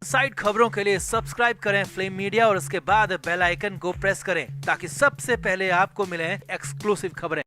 Side खबरों के लिए सब्सक्राइब करें फ्लेम मीडिया और उसके बाद बेल आइकन को प्रेस करें ताकि सबसे पहले आपको मिले एक्सक्लूसिव खबरें।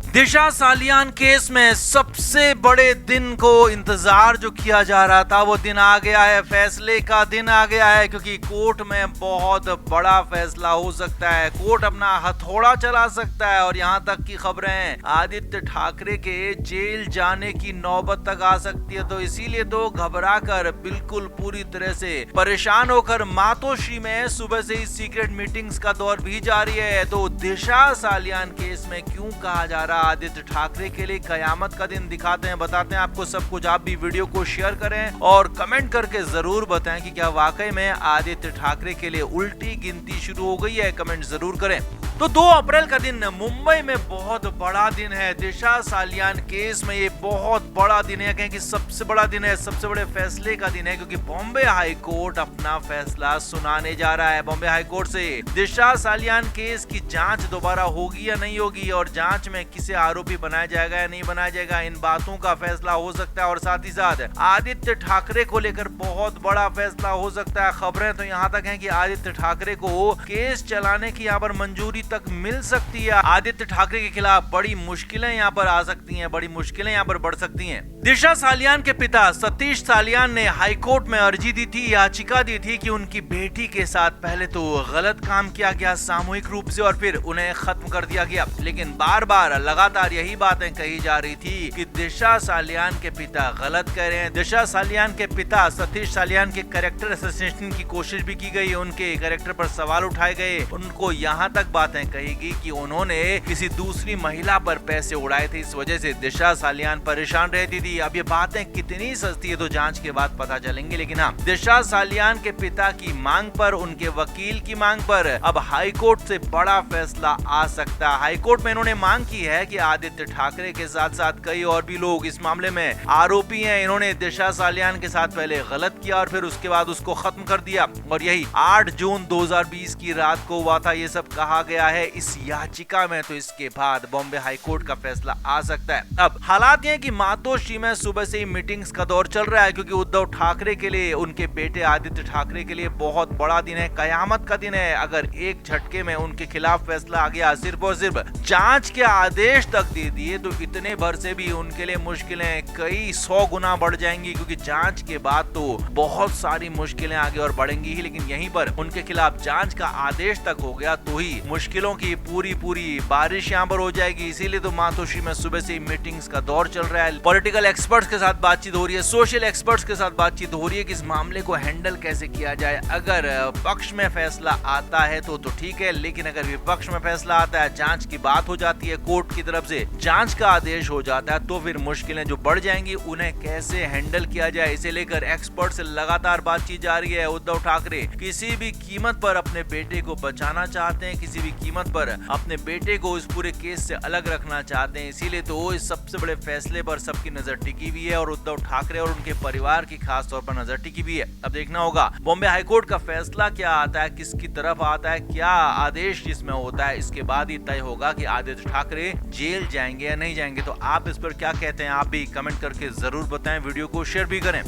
दिशा सालियान केस में सबसे बड़े दिन को इंतजार जो किया जा रहा था वो दिन आ गया है, फैसले का दिन आ गया है, क्योंकि कोर्ट में बहुत बड़ा फैसला हो सकता है। कोर्ट अपना हथौड़ा चला सकता है और यहाँ तक की खबरें आदित्य ठाकरे के जेल जाने की नौबत तक आ सकती है। तो इसीलिए तो घबरा कर बिल्कुल पूरी तरह से परेशान होकर मातोश्री में सुबह से ही सीक्रेट मीटिंग्स का दौर भी जारी है। तो दिशा सालियान केस में क्यों कहा जा रहा आदित्य ठाकरे के लिए कयामत का दिन दिखाते हैं, बताते हैं आपको सब कुछ। आप भी वीडियो को शेयर करें और कमेंट करके जरूर बताएं कि क्या वाकई में आदित्य ठाकरे के लिए उल्टी गिनती शुरू हो गई है। कमेंट जरूर करें। तो 2 अप्रैल का दिन मुंबई में बहुत बड़ा दिन है। दिशा सालियान केस में ये बहुत बड़ा दिन है, कहें कि सबसे बड़ा दिन है, सबसे बड़े फैसले का दिन है, क्योंकि बॉम्बे हाई कोर्ट अपना फैसला सुनाने जा रहा है। बॉम्बे हाई कोर्ट से दिशा सालियान केस की जांच दोबारा होगी या नहीं होगी और जांच में किसे आरोपी बनाया जाएगा या नहीं बनाया जाएगा, इन बातों का फैसला हो सकता है। और साथ ही साथ आदित्य ठाकरे को लेकर बहुत बड़ा फैसला हो सकता है। खबरें तो यहाँ तक हैं कि आदित्य ठाकरे को केस चलाने की यहाँ पर मंजूरी तक मिल सकती है। आदित्य ठाकरे के खिलाफ बड़ी मुश्किलें यहाँ पर आ सकती हैं, बड़ी मुश्किलें यहाँ पर बढ़ सकती हैं। दिशा सालियान के पिता सतीश सालियान ने हाईकोर्ट में अर्जी दी थी, याचिका दी थी कि उनकी बेटी के साथ पहले तो गलत काम किया गया सामूहिक रूप से और फिर उन्हें खत्म कर दिया गया। लेकिन बार बार लगातार यही बातें कही जा रही थी कि दिशा सालियान के पिता गलत कह रहे हैं। दिशा सालियान के पिता सतीश सालियान के कैरेक्टर असैसिनेशन की कोशिश भी की गई, उनके कैरेक्टर पर सवाल उठाए गए। उनको यहाँ तक बातें कहेगी कि उन्होंने किसी दूसरी महिला पर पैसे उड़ाए थे, इस वजह से दिशा सालियान परेशान रहती थी। अब ये बातें कितनी सस्ती है तो जांच के बाद पता चलेंगे। लेकिन हाँ, दिशा सालियान के पिता की मांग पर, उनके वकील की मांग पर अब हाई कोर्ट से बड़ा फैसला आ सकता है। हाई कोर्ट में इन्होंने मांग की है कि आदित्य ठाकरे के साथ साथ कई और भी लोग इस मामले में आरोपी हैं। इन्होंने दिशा सालियान के साथ पहले गलत किया और फिर उसके बाद उसको खत्म कर दिया और यही 8 जून 2020 की रात को हुआ था। ये सब कहा गया है इस याचिका में। तो इसके बाद बॉम्बे हाई कोर्ट का फैसला आ सकता है। अब हालात ये कि मातोश्री में सुबह से ही मीटिंग्स का दौर चल रहा है, क्योंकि उद्धव ठाकरे के लिए, उनके बेटे आदित्य ठाकरे के लिए बहुत बड़ा दिन है, कयामत का दिन है। अगर एक झटके में उनके खिलाफ फैसला आ गया, सिर्फ और सिर्फ जांच के आदेश तक दे दिए, तो इतने भर से भी उनके लिए मुश्किलें कई 100 गुना बढ़ जाएंगी, क्योंकि जांच के बाद तो बहुत सारी मुश्किलें आगे और बढ़ेंगी ही। लेकिन यहीं पर उनके खिलाफ जांच का आदेश तक हो गया तो ही मुश्किलों की पूरी बारिश यहाँ पर हो जाएगी। इसीलिए तो मातोश्री में सुबह से मीटिंग्स का दौर चल रहा है। पॉलिटिकल एक्सपर्ट्स के साथ बातचीत हो रही है, सोशल एक्सपर्ट्स के साथ बातचीत हो रही है कि इस मामले को हैंडल कैसे किया जाए। अगर पक्ष में फैसला आता है तो ठीक है, लेकिन अगर विपक्ष में फैसला आता है, जांच की बात हो जाती है, कोर्ट की तरफ से जांच का आदेश हो जाता है, तो फिर मुश्किलें जो बढ़ जाएंगी उन्हें कैसे हैंडल किया जाए, इसे लेकर एक्सपर्ट से लगातार बातचीत जारी है। उद्धव ठाकरे किसी भी कीमत पर अपने बेटे को बचाना चाहते हैं, किसी भी कीमत पर अपने बेटे को इस पूरे केस से अलग रखना चाहते हैं। इसीलिए तो इस सबसे बड़े फैसले पर सबकी नजर टिकी हुई है और उद्धव ठाकरे और उनके परिवार की खास तौर पर नजर टिकी हुई है। अब देखना होगा बॉम्बे हाईकोर्ट का फैसला क्या आता है, किसकी तरफ आता है, क्या आदेश जिसमें होता है। इसके बाद ही तय होगा कि आदित्य ठाकरे जेल जाएंगे या नहीं जाएंगे। तो आप इस पर क्या कहते हैं, आप भी कमेंट करके जरूर बताएं, वीडियो को शेयर भी करें।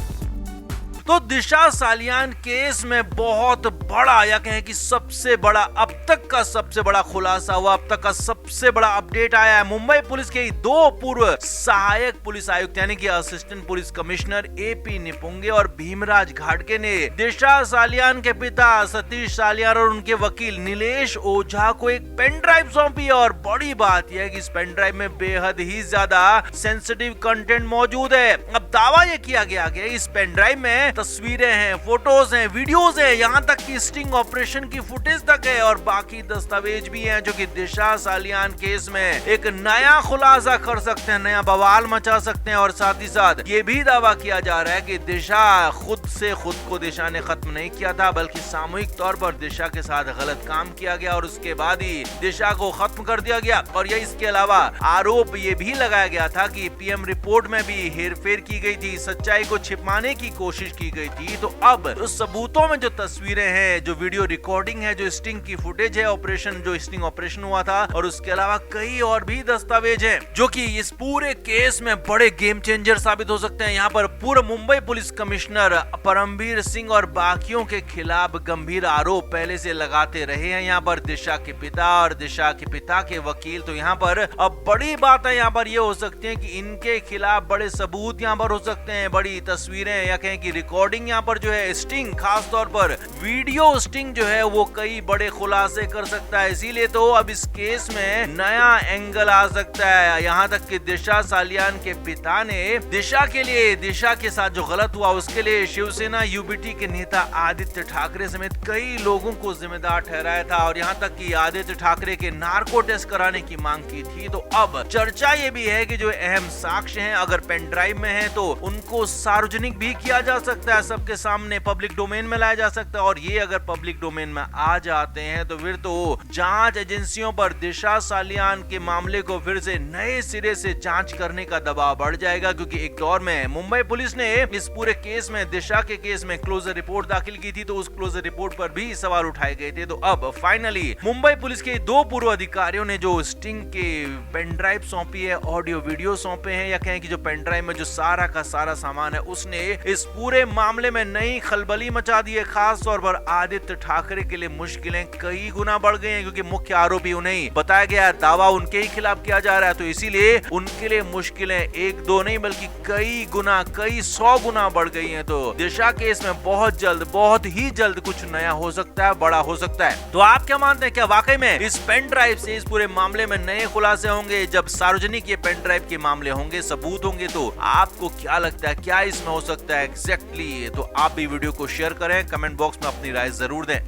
तो दिशा सालियान केस में बहुत बड़ा, या कहें कि सबसे बड़ा, अब तक का सबसे बड़ा खुलासा हुआ, अब तक का सबसे बड़ा अपडेट आया है। मुंबई पुलिस के 2 पूर्व सहायक पुलिस आयुक्त यानी कि assistant police commissioner AP Nipunge और भीमराज घाटगे ने दिशा सालियान के पिता सतीश सालियान और उनके वकील नीलेश ओझा को एक पेन ड्राइव सौंपी है। और बड़ी बात यह है कि इस पेन ड्राइव में बेहद ही ज्यादा सेंसिटिव कंटेंट मौजूद है। अब दावा यह किया गया कि इस पेन ड्राइव में तस्वीरें हैं, फोटोज हैं, वीडियोस हैं, यहाँ तक कि स्टिंग ऑपरेशन की फुटेज तक है और बाकी दस्तावेज भी हैं, जो कि दिशा सालियान केस में एक नया खुलासा कर सकते हैं, नया बवाल मचा सकते हैं। और साथ ही साथ ये भी दावा किया जा रहा है कि दिशा खुद को दिशा ने खत्म नहीं किया था, बल्कि सामूहिक तौर पर दिशा के साथ गलत काम किया गया और उसके बाद ही दिशा को खत्म कर दिया गया। और ये इसके अलावा आरोप ये भी लगाया गया था कि PM रिपोर्ट में भी हेरफेर की की गई थी, सच्चाई को छिपाने की कोशिश की गई थी, तो अब उस सबूतों में जो तस्वीरें हैं, जो वीडियो रिकॉर्डिंग है, जो स्टिंग की फुटेज है, ऑपरेशन जो स्टिंग ऑपरेशन हुआ था, और उसके अलावा कई और भी दस्तावेज हैं जो कि इस पूरे केस में बड़े गेम चेंजर साबित हो सकते हैं। यहाँ पर पूर्व मुंबई पुलिस कमिश्नर परमवीर सिंह और बाकियों के खिलाफ गंभीर आरोप पहले से लगाते रहे हैं। यहाँ पर दिशा के पिता और दिशा के पिता के वकील, तो यहाँ पर अब बड़ी बात है यहाँ पर ये हो सकती है कि इनके खिलाफ बड़े सबूत यहाँ पर हो सकते हैं, बड़ी तस्वीरें या कहें कि रिकॉर्डिंग यहाँ पर जो है स्टिंग, खास तौर पर वीडियो स्टिंग जो है वो कई बड़े खुलासे कर सकता है। इसीलिए तो अब इस केस में नया एंगल आ सकता है। यहाँ तक कि दिशा सालियान के पिता ने दिशा के लिए, दिशा के साथ जो गलत हुआ उसके लिए शिवसेना यूबीटी के नेता आदित्य ठाकरे समेत कई लोगों को जिम्मेदार ठहराया था, और यहाँ तक कि आदित्य ठाकरे के नार्को टेस्ट कराने की मांग की थी। तो अब चर्चा ये भी है कि जो अहम साक्ष्य हैं अगर पेन ड्राइव में है तो उनको सार्वजनिक भी किया जा सकता है, सबके सामने पब्लिक डोमेन में लाया जा सकता है, और ये अगर पब्लिक डोमेन में आ जाते हैं तो फिर तो जांच एजेंसियों पर दिशा सालियान के मामले को फिर से नए सिरे से जांच करने का दबाव बढ़ जाएगा, क्योंकि एक दौर में मुंबई पुलिस ने इस पूरे केस में, दिशा के केस में क्लोजर रिपोर्ट दाखिल की थी, तो उस क्लोजर रिपोर्ट पर भी सवाल उठाए गए थे। तो अब फाइनली मुंबई पुलिस के दो पूर्व अधिकारियों ने जो स्टिंग के पेन ड्राइव सौंपी है, ऑडियो वीडियो सौंपे हैं, या कहें कि जो पेन ड्राइव में जो सारा का सारा सामान है, उसने इस पूरे मामले में नई खलबली मचा दी है। खास तौर पर आदित्य ठाकरे के लिए मुश्किलें कई गुना बढ़ गई हैं, क्योंकि मुख्य आरोपी उन्हें बताया गया है, दावा उनके ही खिलाफ किया जा रहा है, तो इसीलिए उनके लिए मुश्किलें एक दो नहीं बल्कि कई गुना, कई 100 गुना बढ़ गई हैं। तो दिशा केस में बहुत जल्द, बहुत ही जल्द कुछ नया हो सकता है, बड़ा हो सकता है। तो आप क्या मानते हैं, क्या वाकई में इस पेन ड्राइव से इस पूरे मामले में नए खुलासे होंगे? जब सार्वजनिक ये पेन ड्राइव के मामले होंगे, सबूत होंगे, तो आपको क्या लगता है, क्या इसमें हो सकता है एग्जैक्टली? तो आप भी वीडियो को शेयर करें, कमेंट बॉक्स में अपनी राय जरूर दें।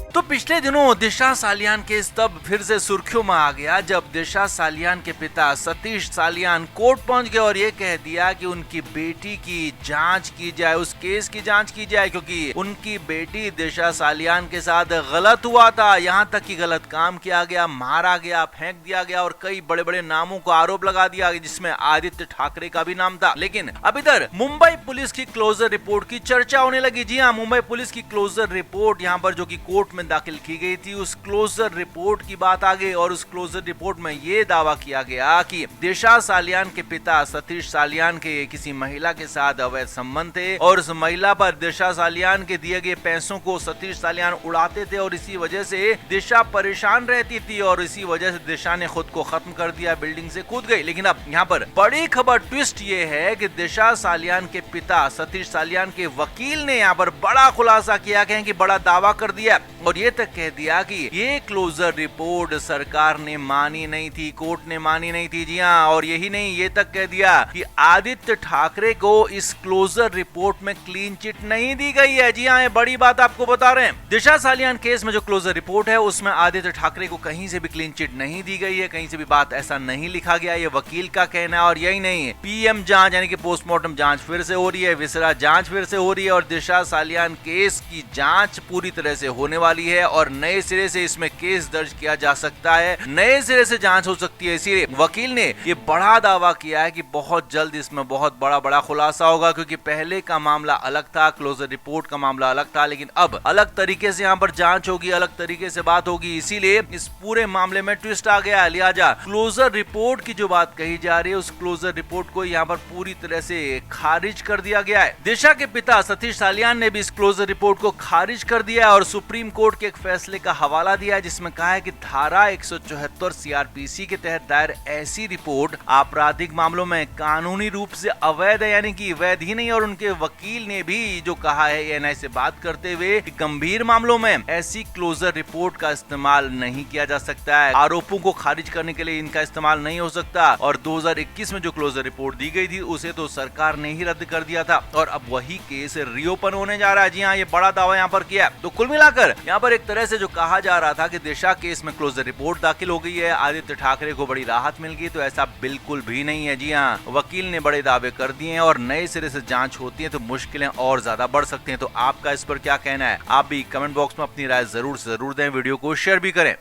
तो पिछले दिनों दिशा सालियान केस तब फिर से सुर्खियों में आ गया जब दिशा सालियान के पिता सतीश सालियान कोर्ट पहुंच गए और ये कह दिया कि उनकी बेटी की जांच की जाए, उस केस की जांच की जाए, क्योंकि उनकी बेटी दिशा सालियान के साथ गलत हुआ था। यहाँ तक कि गलत काम किया गया, मारा गया, फेंक दिया गया, और कई बड़े बड़े नामों को आरोप लगा दिया, जिसमें आदित्य ठाकरे का भी नाम था। लेकिन अब इधर मुंबई पुलिस की क्लोजर रिपोर्ट की चर्चा होने लगी। जी हाँ, मुंबई पुलिस की क्लोजर रिपोर्ट यहाँ पर जो कि कोर्ट में दाखिल की गई थी, उस क्लोजर रिपोर्ट की बात आ गई, और उस क्लोजर रिपोर्ट में ये दावा किया गया कि दिशा सालियान के पिता सतीश सालियान के किसी महिला के साथ अवैध संबंध थे, और उस महिला पर दिशा सालियान के दिए गए पैसों को सतीश सालियान उड़ाते थे, और इसी वजह से दिशा परेशान रहती थी, और इसी वजह से दिशा ने खुद को खत्म कर दिया, बिल्डिंग से कूद गई। लेकिन अब यहाँ पर बड़ी खबर, ट्विस्ट ये है कि दिशा सालियान के पिता सतीश सालियान के वकील ने यहाँ पर बड़ा खुलासा किया, कहें कि बड़ा दावा कर दिया, और ये तक कह दिया कि ये क्लोजर रिपोर्ट सरकार ने मानी नहीं थी, कोर्ट ने मानी नहीं थी। जी हाँ, और यही नहीं, ये तक कह दिया कि आदित्य ठाकरे को इस क्लोजर रिपोर्ट में क्लीन चिट नहीं दी गई है। जी हाँ, ये बड़ी बात आपको बता रहे हैं। दिशा सालियान केस में जो क्लोजर रिपोर्ट है उसमें आदित्य ठाकरे को कहीं से भी क्लीन चिट नहीं दी गई है, कहीं से भी बात ऐसा नहीं लिखा गया, ये वकील का कहना है। और यही नहीं, पीएम जांच यानी कि पोस्टमार्टम जांच फिर से हो रही है, विसरा जांच फिर से हो रही है, और दिशा सालियान केस की जांच पूरी तरह से होने वाली है, और नए सिरे से इसमें केस दर्ज किया जा सकता है, नए सिरे से जांच हो सकती है। इसीलिए वकील ने ये बड़ा दावा किया है कि बहुत जल्द इसमें बहुत बड़ा खुलासा होगा, क्योंकि पहले का मामला अलग था, क्लोजर रिपोर्ट का मामला अलग था, लेकिन अब अलग तरीके से यहाँ पर जांच होगी, अलग तरीके से बात होगी। इसीलिए इस पूरे मामले में ट्विस्ट आ गया है। लिहाजा क्लोजर रिपोर्ट की जो बात कही जा रही है, उस क्लोजर रिपोर्ट को यहाँ पर पूरी तरह से खारिज कर दिया गया है। दिशा के पिता सतीश सालियान ने भी इस क्लोजर रिपोर्ट को खारिज कर दिया है, और सुप्रीम कोर्ट के एक फैसले का हवाला दिया है, जिसमें कहा है कि धारा 174 सीआरपीसी के तहत दायर ऐसी रिपोर्ट आपराधिक मामलों में कानूनी रूप से अवैध है, यानी कि वैध ही नहीं। और उनके वकील ने भी जो कहा है एएनआई से बात करते हुए कि गंभीर मामलों में ऐसी क्लोजर रिपोर्ट का इस्तेमाल नहीं किया जा सकता है, आरोपों को खारिज करने के लिए इनका इस्तेमाल नहीं हो सकता। और 2021 में जो क्लोजर रिपोर्ट दी गई थी उसे तो सरकार ने ही रद्द कर दिया था, और अब वही केस रीओपन होने जा रहा है। जी हाँ, ये बड़ा दावा यहाँ पर किया। तो कुल मिलाकर यहाँ पर एक तरह से जो कहा जा रहा था कि दिशा केस में क्लोजर रिपोर्ट दाखिल हो गई है, आदित्य ठाकरे को बड़ी राहत मिल गई, तो ऐसा बिल्कुल भी नहीं है। जी हाँ, वकील ने बड़े दावे कर दिए हैं, और नए सिरे से जांच होती है तो मुश्किलें और ज्यादा बढ़ सकती हैं। तो आपका इस पर क्या कहना है? आप भी कमेंट बॉक्स में अपनी राय जरूर दें, वीडियो को शेयर भी करें।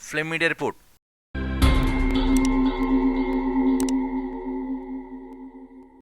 Flame media report.